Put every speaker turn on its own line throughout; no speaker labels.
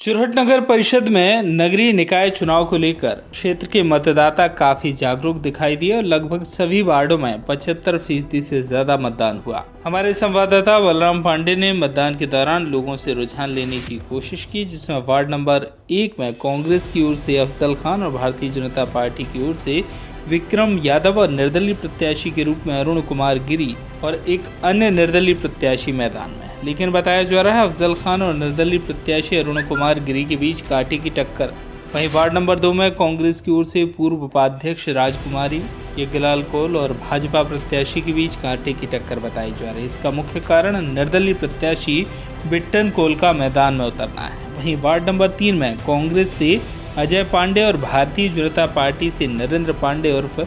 चुरहट नगर परिषद में नगरीय निकाय चुनाव को लेकर क्षेत्र के मतदाता काफी जागरूक दिखाई दिए और लगभग सभी वार्डों में 75% से ज्यादा मतदान हुआ। हमारे संवाददाता बलराम पांडे ने मतदान के दौरान लोगों से रुझान लेने की कोशिश की, जिसमें वार्ड नंबर 1 में कांग्रेस की ओर से अफजल खान और भारतीय जनता पार्टी की ओर से विक्रम यादव और निर्दलीय प्रत्याशी के रूप में अरुण कुमार गिरी और एक अन्य निर्दलीय प्रत्याशी मैदान में। लेकिन बताया जा रहा है अफजल खान और निर्दलीय प्रत्याशी अरुण कुमार गिरी के बीच कांटे की टक्कर। वहीं वार्ड नंबर 2 में कांग्रेस की ओर से पूर्व उपाध्यक्ष राजकुमारी यज्ञलाल कोल और भाजपा प्रत्याशी के बीच कांटे की टक्कर बताई जा रही है। इसका मुख्य कारण निर्दलीय प्रत्याशी बिट्टन कोल का मैदान में उतरना है। वहीं वार्ड नंबर 3 में कांग्रेस से अजय पांडे और भारतीय जनता पार्टी से नरेंद्र पांडे उर्फ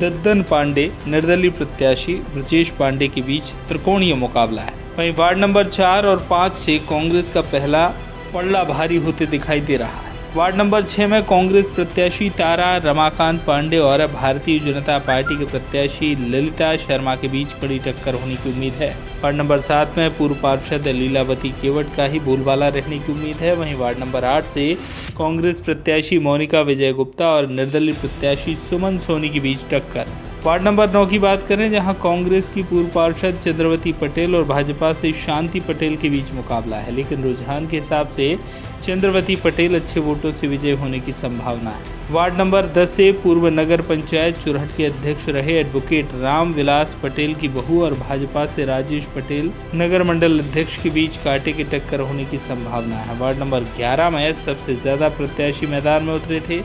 दद्दन पांडे निर्दलीय प्रत्याशी ब्रजेश पांडे के बीच त्रिकोणीय मुकाबला है। वहीं वार्ड नंबर 4 और 5 से कांग्रेस का पहला पल्ला भारी होते दिखाई दे रहा है। वार्ड नंबर 6 में कांग्रेस प्रत्याशी तारा रमाकांत पांडे और भारतीय जनता पार्टी के प्रत्याशी ललिता शर्मा के बीच कड़ी टक्कर होने की उम्मीद है। वार्ड नंबर 7 में पूर्व पार्षद लीलावती केवट का ही बोलबाला रहने की उम्मीद है। वहीं वार्ड नंबर 8 से कांग्रेस प्रत्याशी मोनिका विजय गुप्ता और निर्दलीय प्रत्याशी सुमन सोनी के बीच टक्कर। वार्ड नंबर 9 की बात करें, जहां कांग्रेस की पूर्व पार्षद चंद्रवती पटेल और भाजपा से शांति पटेल के बीच मुकाबला है, लेकिन रुझान के हिसाब से चंद्रवती पटेल अच्छे वोटों से विजय होने की संभावना है। वार्ड नंबर 10 से पूर्व नगर पंचायत चुरहट के अध्यक्ष रहे एडवोकेट राम विलास पटेल की बहू और भाजपा से राजेश पटेल नगर मंडल अध्यक्ष के बीच कांटे की टक्कर होने की संभावना है। वार्ड नंबर 11 में सबसे ज्यादा प्रत्याशी मैदान में उतरे थे।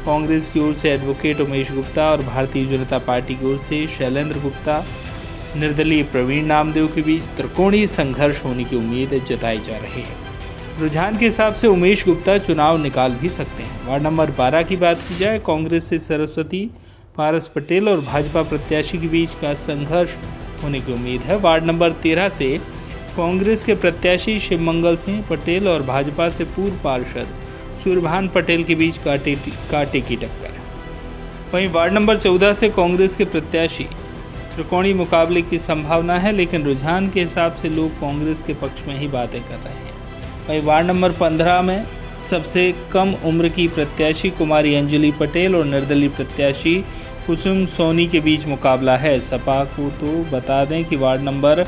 कांग्रेस की ओर से एडवोकेट उमेश गुप्ता और भारतीय जनता पार्टी की ओर से शैलेंद्र गुप्ता निर्दलीय प्रवीण नामदेव के बीच त्रिकोणीय संघर्ष होने की उम्मीद जताई जा रही है। रुझान के हिसाब से उमेश गुप्ता चुनाव निकाल भी सकते हैं। वार्ड नंबर 12 की बात की जाए, कांग्रेस से सरस्वती पारस पटेल और भाजपा प्रत्याशी के बीच का संघर्ष होने की उम्मीद है। वार्ड नंबर 13 से कांग्रेस के प्रत्याशी शिवमंगल सिंह पटेल और भाजपा से पूर्व पार्षद सूर्यभान पटेल के बीच कांटे की टक्कर। वहीं वार्ड नंबर 14 से कांग्रेस के प्रत्याशी त्रिकोणीय मुकाबले की संभावना है, लेकिन रुझान के हिसाब से लोग कांग्रेस के पक्ष में ही बातें कर रहे हैं। वहीं वार्ड नंबर 15 में सबसे कम उम्र की प्रत्याशी कुमारी अंजलि पटेल और निर्दलीय प्रत्याशी कुसुम सोनी के बीच मुकाबला है। सपा को तो बता दें कि वार्ड नंबर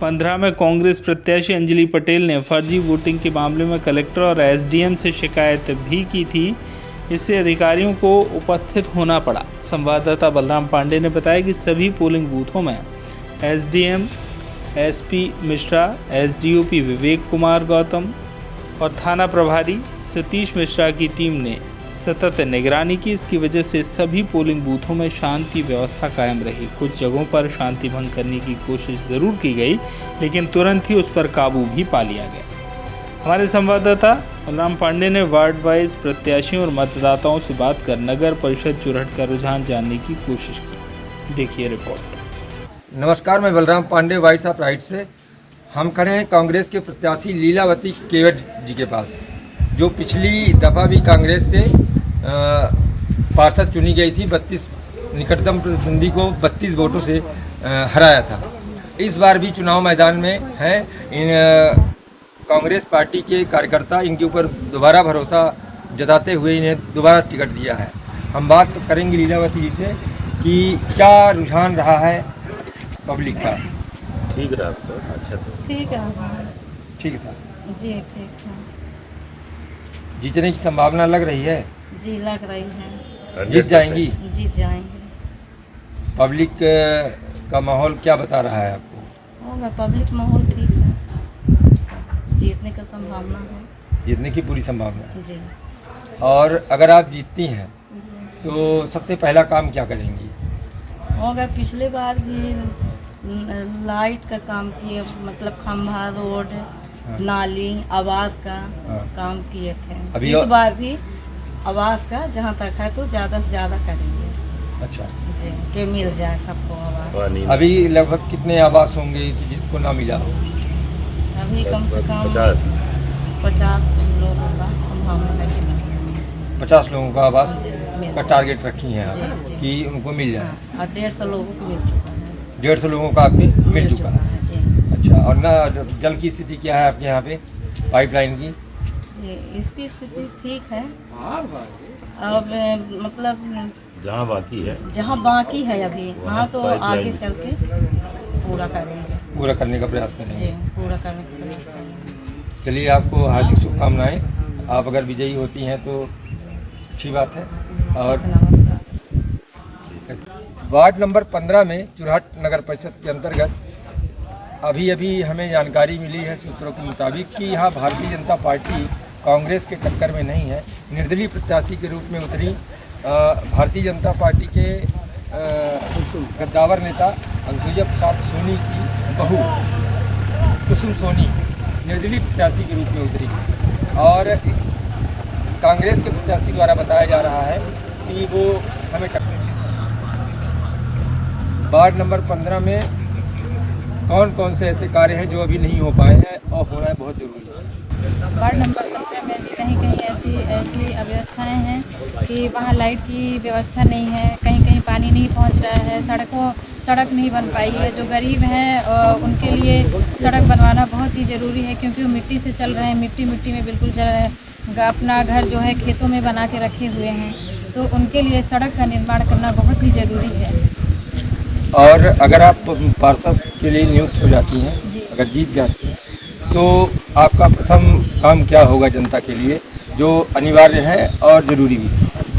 15 में कांग्रेस प्रत्याशी अंजलि पटेल ने फर्जी वोटिंग के मामले में कलेक्टर और एसडीएम से शिकायत भी की थी। इससे अधिकारियों को उपस्थित होना पड़ा। संवाददाता बलराम पांडे ने बताया कि सभी पोलिंग बूथों में SDM SP Mishra, SDOP Vivek Kumar Gautam और थाना प्रभारी सतीश मिश्रा की टीम ने सतत निगरानी की। इसकी वजह से सभी पोलिंग बूथों में शांति व्यवस्था कायम रही। कुछ जगहों पर शांति भंग करने की कोशिश जरूर की गई, लेकिन तुरंत ही उस पर काबू भी पा लिया गया। हमारे संवाददाता बलराम पांडे ने वार्ड वाइज प्रत्याशियों और मतदाताओं से बात कर नगर परिषद चुरहट का रुझान जानने की कोशिश की। देखिए रिपोर्ट।
नमस्कार, मैं Balram Pandey whites of right से। हम खड़े हैं कांग्रेस के प्रत्याशी लीलावती केवट जी के पास, जो पिछली दफ़ा भी कांग्रेस से पार्षद चुनी गई थी। 32 निकटतम प्रतिद्वंदी को 32 वोटों से हराया था। इस बार भी चुनाव मैदान में हैं। इन कांग्रेस पार्टी के कार्यकर्ता इनके ऊपर दोबारा भरोसा जताते हुए इन्हें दोबारा टिकट दिया है। हम बात करेंगे लीलावती जी से कि क्या रुझान रहा है पब्लिक का।
ठीक रहा तो अच्छा था।
ठीक है,
ठीक था
जी ठीक है।
जीतने की संभावना लग रही है?
जी लग रही है।
जीत जाएंगी?
जीत जाएंगे।
पब्लिक का माहौल क्या बता रहा है आपको?
होगा, पब्लिक माहौल ठीक है, जीतने का संभावना है।
जीतने की पूरी संभावना है
जी।
और अगर आप जीतती हैं
जी
तो सबसे पहला काम क्या करेंगी?
होगा, पिछले बार भी लाइट का काम किए, मतलब खंभा, रोड, नाली, आवास का काम किए थे।
अभी
इस बार भी आवास का जहाँ तक है तो ज़्यादा से ज़्यादा करेंगे।
अच्छा
जी, कि मिल जाए सबको आवास।
अभी लगभग कितने आवास होंगे कि जिसको ना मिला हो?
अभी कम से कम 50 लोगों का संभावना है कि
50 लोगों का आवास
मिल
का टारगेट रखी हैं
जी,
आप
जी।
कि उनको मिल जाए।
हाँ, और 150 लोगों को मिल चुका है।
150 लोगों का आपके मिल चुका है।
जी।
अच्छा, और ना जल की स्थिति क्या है आपके यहाँ पे, पाइपलाइन की?
जी इसकी स्थिति ठीक है। अब मतलब
जहाँ बाकी है
जहाँ बाकी है अभी वहाँ तो
पाइपलाइन
आगे चल के पूरा करेंगे।
पूरा करने का प्रयास
जी
करेंगे।
पूरा करने का प्रयास करेंगे।
चलिए, आपको हार्दिक शुभकामनाएं। आप अगर विजयी होती हैं तो अच्छी बात है। और
नमस्कार।
वार्ड नंबर 15 में चुरहट नगर परिषद के अंतर्गत अभी हमें जानकारी मिली है सूत्रों के मुताबिक कि यहाँ भारतीय जनता पार्टी कांग्रेस के टक्कर में नहीं है। निर्दलीय प्रत्याशी के रूप में उतरी भारतीय जनता पार्टी के गद्दावर नेता अनुसुईया प्रसाद सोनी की बहू कुसुम सोनी निर्दलीय प्रत्याशी के रूप में उतरी और कांग्रेस के प्रत्याशी द्वारा बताया जा रहा है कि वो हमें वार्ड नंबर 15 में कौन कौन से ऐसे कार्य हैं जो अभी नहीं हो पाए हैं और होना बहुत ज़रूरी है।
वार्ड नंबर 15 में भी कहीं कहीं ऐसी अव्यवस्थाएं हैं कि वहाँ लाइट की व्यवस्था नहीं है, कहीं कहीं पानी नहीं पहुँच रहा है, सड़क नहीं बन पाई है। जो गरीब हैं उनके लिए सड़क बनवाना बहुत ही ज़रूरी है, क्योंकि वो मिट्टी से चल रहे हैं, मिट्टी में बिल्कुल चल रहे हैं, अपना घर जो है खेतों में बना के रखे हुए हैं, तो उनके लिए सड़क का निर्माण करना बहुत ही ज़रूरी है।
और अगर आप पार्षद के लिए नियुक्त हो जाती हैं,
जी।
अगर जीत जाती हैं, तो आपका प्रथम काम क्या होगा जनता के लिए जो अनिवार्य है और ज़रूरी भी?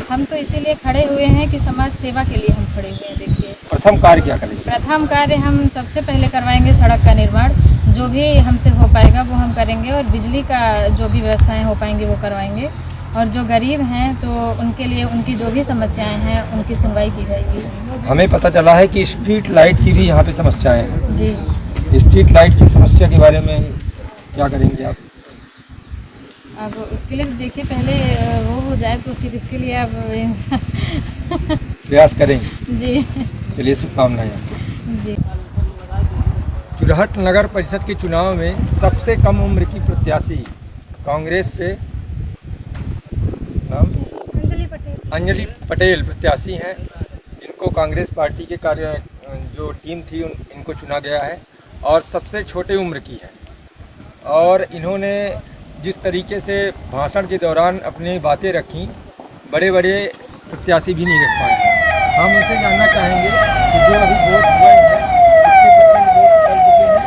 हम तो इसीलिए खड़े हुए हैं कि समाज सेवा के लिए हम खड़े हुए हैं। देखिए,
प्रथम कार्य क्या करेंगे?
प्रथम कार्य हम सबसे पहले करवाएंगे सड़क का निर्माण, जो भी हमसे हो पाएगा वो हम करेंगे, और बिजली का जो भी व्यवस्थाएं हो पाएंगी वो करवाएंगे, और जो गरीब हैं तो उनके लिए उनकी जो भी समस्याएं हैं उनकी सुनवाई की जाएगी।
हमें पता चला है कि स्ट्रीट लाइट की भी यहाँ पे समस्याएं हैं।
जी,
स्ट्रीट लाइट की समस्या के बारे में क्या करेंगे आप?
अब उसके लिए देखिए पहले वो हो जाए तो फिर इसके लिए अब
प्रयास करेंगे।
जी
चलिए, शुभकामनाएं आपको।
जी।
चुरहट नगर परिषद के चुनाव में सबसे कम उम्र की प्रत्याशी कांग्रेस से नाम अंजलि पटेल प्रत्याशी हैं, जिनको कांग्रेस पार्टी के कार्य जो टीम थी इनको चुना गया है और सबसे छोटे उम्र की है। और इन्होंने जिस तरीके से भाषण के दौरान अपनी बातें रखी, बड़े बड़े प्रत्याशी भी नहीं रख पाए हैं। हम उनसे जानना चाहेंगे कि जो अभी वोट हुए हैं कितने % वोट चल चुके हैं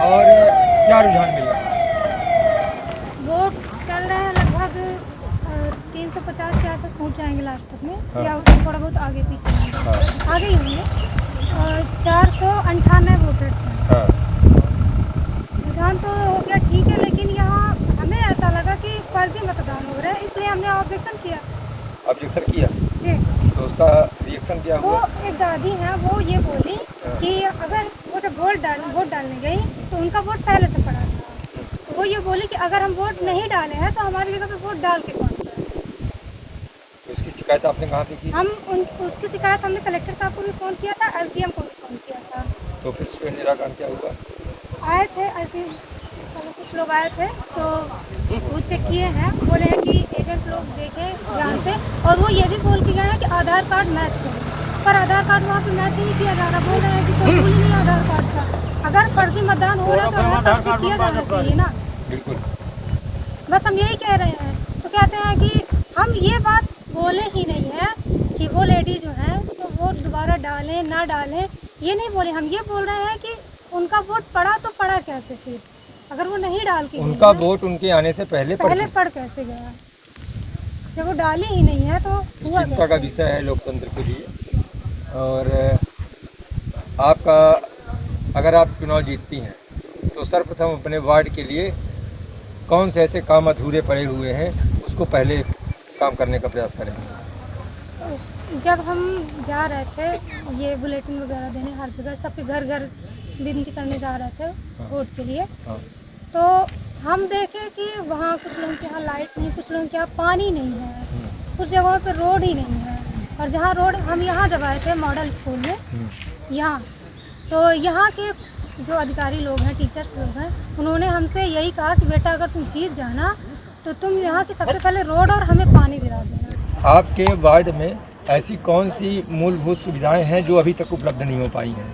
और क्या रुझान मिल रहा है?
वोट चल रहे हैं लगभग 350 के आसपास पहुँच जाएंगे लास्ट तक में। हाँ। या उससे थोड़ा बहुत आगे पीछे होंगे। हाँ। आगे ही होंगे। 498 वोटर्स हैं। हाँ। रुझान तो हो गया ठीक है, लेकिन यहाँ हमें ऐसा लगा कि फर्जी मतदान हो रहा है, इसलिए हमने ऑब्जेक्शन किया।
ऑब्जेक्शन किया जी, तो उसका रिएक्शन क्या हुआ?
वो एक दादी हैं, वो ये बोली कि अगर वोट डालने गई तो उनका वोट पहले से पड़ा था, तो वो ये बोली कि अगर हम वोट नहीं डाले हैं तो हमारी जगह पे वोट डाल के कौन सा है।
तो उसकी शिकायत आपने कहाँ पे की?
उसकी शिकायत हमने कलेक्टर साहब को भी फ़ोन किया था, SDM को भी फ़ोन किया था।
तो फिर उसका निराकरण क्या हुआ?
आए थे ऐसे कुछ लोग आए थे तो वो चेक किए हैं, बोले हैं कि एजेंट लोग देखे ध्यान से, और वो ये भी बोल के गए हैं कि आधार कार्ड मैच करें, पर आधार कार्ड वहाँ पे मैच ही नहीं किया जा रहा। बोल रहे हैं कि कोई रूल ही नहीं आधार कार्ड का। अगर फर्जी मतदान हो रहा है तो आधार कार्ड चेक किया जाना चाहिए ना।
बिल्कुल,
बस हम यही कह रहे हैं। तो कहते हैं कि हम ये बात बोले ही नहीं है कि वो लेडी जो है तो वोट दोबारा डालें ना डालें, ये नहीं बोले। हम ये बोल रहे हैं कि उनका वोट पड़ा तो पड़ा कैसे, फिर अगर वो नहीं डाल के
उनका वोट उनके आने से पहले
पड़ कैसे गया, जब वो डाली ही नहीं है तो हुआ
चिंता का विषय है लोकतंत्र के लिए। और आपका अगर आप चुनाव जीतती हैं तो सर्वप्रथम अपने वार्ड के लिए कौन से ऐसे काम अधूरे पड़े हुए हैं उसको पहले काम करने का प्रयास करेंगे?
जब हम जा रहे थे ये बुलेटिन वगैरह देने हर जगह सबके घर घर विनती करने जा रहे थे वोट के लिए, तो हम देखे कि वहाँ कुछ लोगों के यहाँ लाइट नहीं, कुछ लोगों के यहाँ पानी नहीं है, कुछ जगहों पे रोड ही नहीं है। और जहाँ रोड, हम यहाँ जब आए थे मॉडल स्कूल में यहाँ, तो यहाँ के जो अधिकारी लोग हैं, टीचर्स लोग हैं, उन्होंने हमसे यही कहा कि बेटा अगर तुम जीत जाना तो तुम यहाँ की सबसे पहले रोड और हमें पानी दिला देना।
आपके वार्ड में ऐसी कौन सी मूलभूत सुविधाएं हैं जो अभी तक उपलब्ध नहीं हो पाई हैं?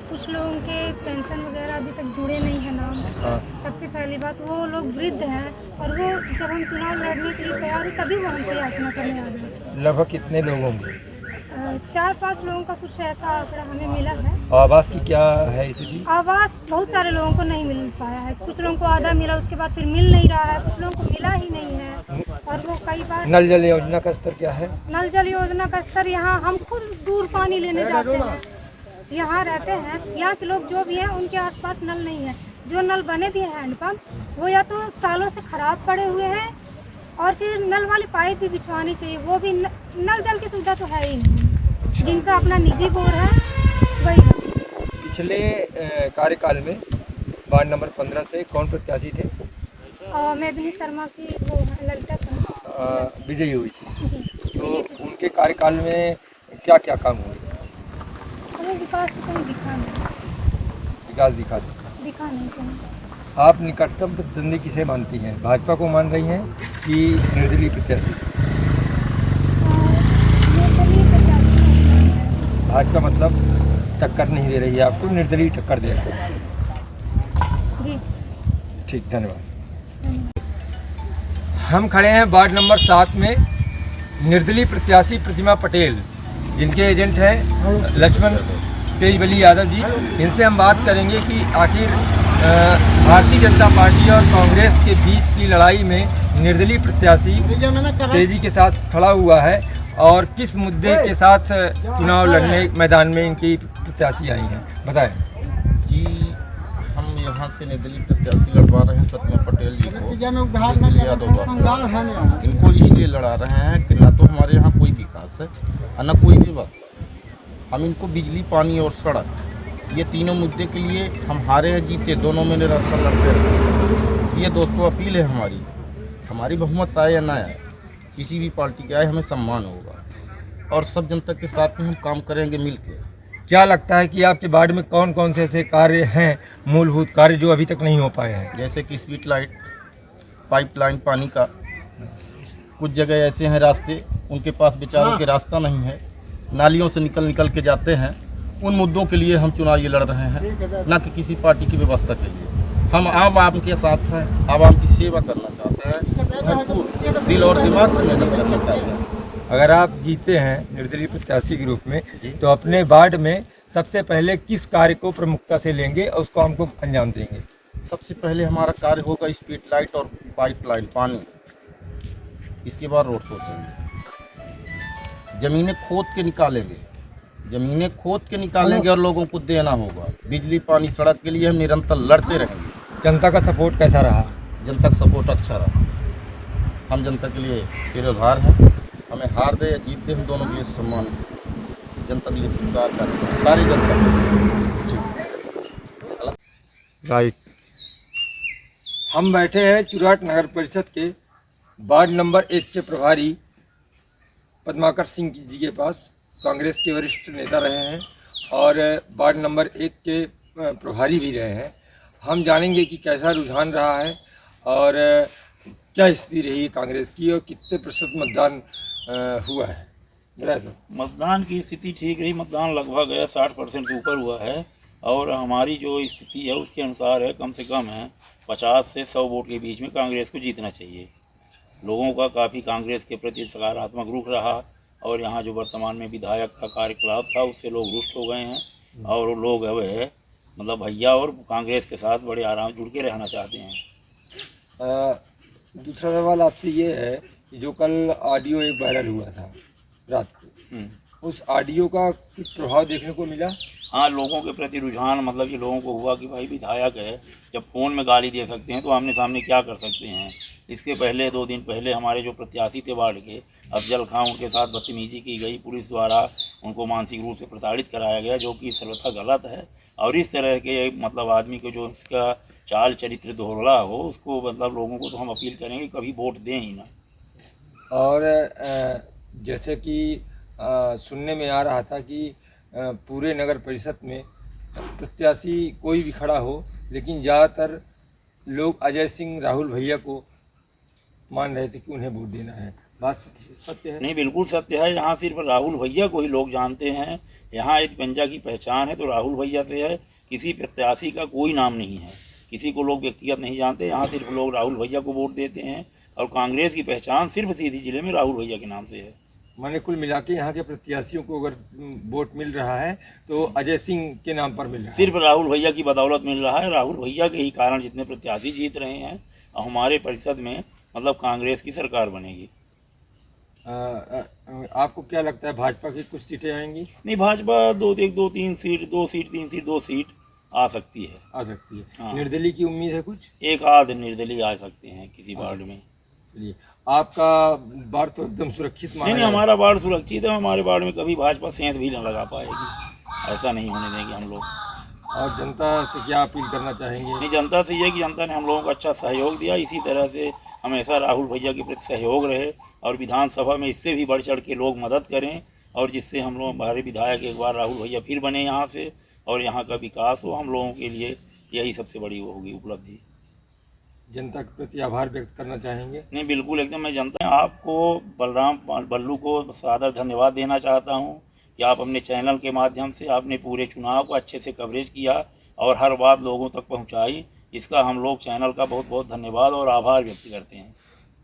कुछ लोगों के पेंशन वगैरह अभी तक जुड़े नहीं है नाम। हाँ। सबसे पहली बात, वो लोग वृद्ध हैं और वो जब हम चुनाव लड़ने के लिए तैयार हुए तभी वो हमसे याचना करने आ गए।
लगभग कितने लोग होंगे?
4-5 लोगों का कुछ ऐसा आंकड़ा हमें मिला है।
आवास की क्या है स्थिति?
आवास बहुत सारे लोगों को नहीं मिल पाया है, कुछ लोगों को आधा मिला, उसके बाद फिर मिल नहीं रहा है, कुछ लोगों को मिला ही नहीं है। और वो कई बार
नल जल योजना का स्तर क्या है?
नल जल योजना का स्तर, यहाँ हम खुद दूर पानी लेने जाते हैं, यहाँ रहते हैं, यहाँ के लोग जो भी हैं उनके आसपास नल नहीं है। जो नल बने भी हैं हैंडपम्प, वो या तो सालों से खराब पड़े हुए हैं और फिर नल वाली पाइप भी बिछवानी चाहिए, वो भी नल जल की सुविधा तो है ही नहीं। जिनका अपना निजी बोर है वही।
पिछले कार्यकाल में वार्ड नंबर 15 से कौन प्रत्याशी थे?
मेदिनी शर्मा की वो ललिता शर्मा
विजयी हुई थी।
जी।
तो उनके कार्यकाल में क्या क्या काम हुए?
हमें विकास तो कहीं दिखा नहीं,
विकास दिखा
नहीं कहीं।
आप निकटतम प्रतिद्वंदी किसे मानती हैं? भाजपा को मान रही हैं कि निर्दलीय प्रत्याशी? भाजपा मतलब टक्कर नहीं दे रही है आपको, निर्दलीय टक्कर दे रही है।
जी
ठीक, धन्यवाद। हम खड़े हैं वार्ड नंबर 7 में निर्दलीय प्रत्याशी प्रतिमा पटेल, जिनके एजेंट हैं लक्ष्मण तेजबली यादव जी। इनसे हम बात करेंगे कि आखिर भारतीय जनता पार्टी और कांग्रेस के बीच की लड़ाई में निर्दलीय प्रत्याशी तेजी के साथ खड़ा हुआ है और किस मुद्दे के साथ चुनाव लड़ने मैदान में इनकी प्रत्याशी आई हैं, बताएं।
जी, हम यहाँ से निर्दलीय प्रत्याशी लड़वा रहे हैं प्रतिमा पटेल जी को, इनको इसलिए लड़ा रहे हैं कि ना तो हमारे यहाँ कोई विकास है और न कोई व्यवस्था। हम इनको बिजली, पानी और सड़क, ये तीनों मुद्दे के लिए हम हारे हैं जीते, दोनों में निरंतर लड़ते रहे। ये दोस्तों अपील है हमारी बहुमत आए या ना आए, किसी भी पार्टी के आए, हमें सम्मान होगा और सब जनता के साथ में हम काम करेंगे मिलकर।
क्या लगता है कि आपके वार्ड में कौन कौन से ऐसे कार्य हैं, मूलभूत कार्य जो अभी तक नहीं हो पाए हैं?
जैसे कि स्ट्रीट लाइट, पाइपलाइन पानी का, कुछ जगह ऐसे हैं रास्ते उनके पास बेचारों के रास्ता नहीं है, नालियों से निकल के जाते हैं। उन मुद्दों के लिए हम चुनाव ये लड़ रहे हैं, ना कि किसी पार्टी की व्यवस्था के लिए। हम आवाम के साथ हैं, आवाम की सेवा करना चाहते हैं, भरपूर दिल और दिमाग से मेहनत करना चाहते हैं।
अगर आप जीते हैं निर्दलीय प्रत्याशी के रूप में, तो अपने वार्ड में सबसे पहले किस कार्य को प्रमुखता से लेंगे और उसको हमको अंजाम देंगे?
सबसे पहले हमारा कार्य होगा स्ट्रीट लाइट और पाइपलाइन पानी, इसके बाद रोड सोचेंगे। ज़मीनें खोद के निकालेंगे और लोगों को देना होगा। बिजली, पानी, सड़क के लिए हम निरंतर लड़ते रहेंगे।
जनता का सपोर्ट कैसा रहा?
जनता का सपोर्ट अच्छा रहा। हम जनता के लिए सिरोधार हैं, हमें हार दे या जीत दे, हम दोनों के लिए सम्मान, जनता के लिए स्वीकार करते हैं, सारी जनता
राइट। हम बैठे हैं चुराट नगर परिषद के वार्ड नंबर 1 के प्रभारी पद्माकर सिंह जी के पास। कांग्रेस के वरिष्ठ नेता रहे हैं और वार्ड नंबर 1 के प्रभारी भी रहे हैं। हम जानेंगे कि कैसा रुझान रहा है और क्या स्थिति रही कांग्रेस की और कितने प्रतिशत मतदान हुआ है।
मतदान की स्थिति ठीक रही, मतदान लगभग 60% से ऊपर हुआ है और हमारी जो स्थिति है उसके अनुसार है, कम से कम है 50 से 100 वोट के बीच में कांग्रेस को जीतना चाहिए। लोगों का काफ़ी कांग्रेस के प्रति सकारात्मक रुख रहा और यहाँ जो वर्तमान में विधायक का कार्यकलाप था उससे लोग रुष्ट हो गए हैं और वो लोग अब है मतलब भैया और कांग्रेस के साथ बड़े आराम जुड़ के रहना चाहते हैं।
दूसरा सवाल आपसे ये है कि जो कल ऑडियो एक वायरल हुआ था रात को, उस ऑडियो का कुछ प्रभाव देखने को मिला?
हाँ, लोगों के प्रति रुझान मतलब ये लोगों को हुआ कि भाई विधायक है, जब फ़ोन में गाली दे सकते हैं तो आमने सामने क्या कर सकते हैं। इसके पहले 2 दिन पहले हमारे जो प्रत्याशी थे वार्ड के अफजल खां, उनके साथ बदतमीजी की गई, पुलिस द्वारा उनको मानसिक रूप से प्रताड़ित कराया गया, जो कि सर्वथा गलत है। और इस तरह के मतलब आदमी को जो इसका चाल चरित्र दोहरा हो उसको मतलब लोगों को तो हम अपील करेंगे कभी वोट दें ही ना।
और जैसे कि सुनने में आ रहा था कि पूरे नगर परिषद में प्रत्याशी कोई भी खड़ा हो, लेकिन ज़्यादातर लोग अजय सिंह राहुल भैया को मान रहे थे कि उन्हें वोट देना है। बात सत्य है?
नहीं, बिल्कुल सत्य है। यहाँ सिर्फ राहुल भैया को ही लोग जानते हैं। यहाँ एक पंजा की पहचान है तो राहुल भैया से है, किसी प्रत्याशी का कोई नाम नहीं है। किसी को लोग व्यक्तिगत नहीं जानते। यहाँ सिर्फ लोग राहुल भैया को वोट देते हैं और कांग्रेस की पहचान सिर्फ सीधी जिले में राहुल भैया के नाम से है।
मैंने कुल मिला के यहाँ के प्रत्याशियों को अगर वोट मिल रहा है तो अजय सिंह के नाम पर मिल रहा है।
सिर्फ राहुल भैया की बदौलत मिल रहा है। राहुल भैया के ही कारण जितने प्रत्याशी जीत रहे हैं और हमारे परिषद में मतलब कांग्रेस की सरकार बनेगी।
आपको क्या लगता है भाजपा की कुछ सीटें आएंगी?
नहीं, भाजपा दो तीन सीट आ सकती है।
आ सकती है।
हाँ।
निर्दलीय की उम्मीद है कुछ?
एक आध निर्दलीय आ सकते हैं किसी वार्ड में।
चलिए, आपका वार्ड तो एकदम सुरक्षित माना
नहीं, हमारा वार्ड सुरक्षित है। हमारे वार्ड में कभी भाजपा सेंध भी न लगा पाएगी, ऐसा नहीं होने देंगे हम लोग।
और जनता से क्या अपील करना चाहेंगे?
नहीं, जनता से ये कि जनता ने हम लोगों को अच्छा सहयोग दिया, इसी तरह से हमेशा राहुल भैया के प्रति सहयोग रहे और विधानसभा में इससे भी बढ़ चढ़ के लोग मदद करें और जिससे हम लोग हमारे विधायक एक बार राहुल भैया फिर बने यहाँ से और यहाँ का विकास हो। हम लोगों के लिए यही सबसे बड़ी वो होगी उपलब्धि।
जनता के प्रति आभार व्यक्त करना चाहेंगे?
नहीं, बिल्कुल एकदम। मैं जनता आपको बलराम बल्लू को सादर धन्यवाद देना चाहता हूँ कि आप अपने चैनल के माध्यम से आपने पूरे चुनाव को अच्छे से कवरेज किया और हर बात लोगों तक पहुँचाई। इसका हम लोग चैनल का बहुत बहुत धन्यवाद और आभार व्यक्त करते हैं।